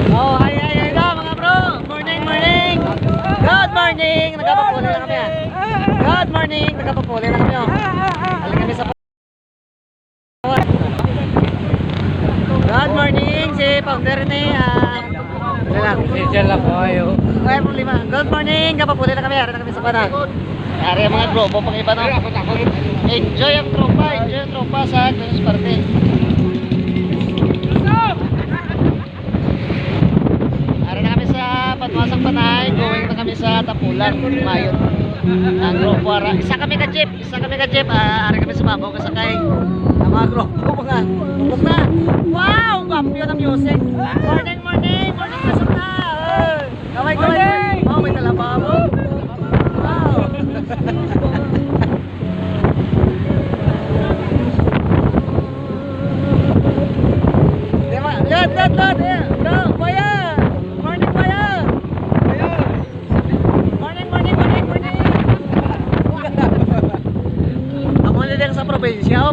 Oh, hi go mga bro. Morning, morning. Good morning. Nagpapapuli na kami. Good morning. Nagpapapuli na kami. Alam kami sa Good morning. Si founder ni Si Jella po ayo. Kaya problema. Good morning. Nagpapapuli na kami. Ari na kami sa panag. Ari ang mga grupo pang iba no. Enjoy ang tropa sa Christmas party. Patmasang Panay, going na kami sa Tapulan, Mayon. Ang grupo ara. Isa kami ka jeep, ari kami sa babaw kasakay. Ang mga grupo mga bubog na. Wow, kampiyon ng music. Morning pasok na. Kaway. Oh, may talaba mo. Wow. Diba? Lod. Bro, kuya. Sa probinsya,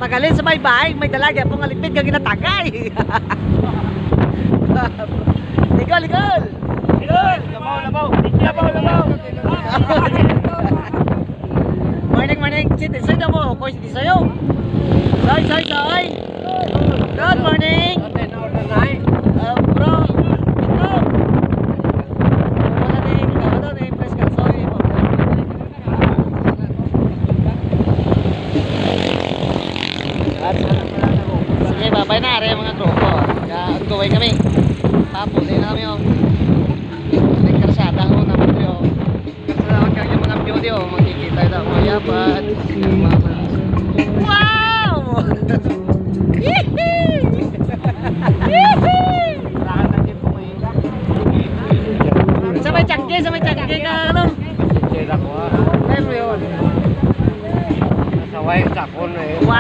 tagalin sa may bahay, may dalagi apong alipid kag ginatagay. Ligol. Labaw. Morning. Say daw mo, boys, di sayo. Say. Good morning. Bro. Ito. Wala na yung press calzoy mo. Sige, babay na rin mga grupo. Gawin kami. Papuli na kami oh. May karsada ko na matri oh. Karsada ko yung mga beauty oh. Magkikita ito mga yapat. Wow! Sa may tiyangge ka ano? Jella ko ah. Ayun mo yun. Sa way sa kon eh.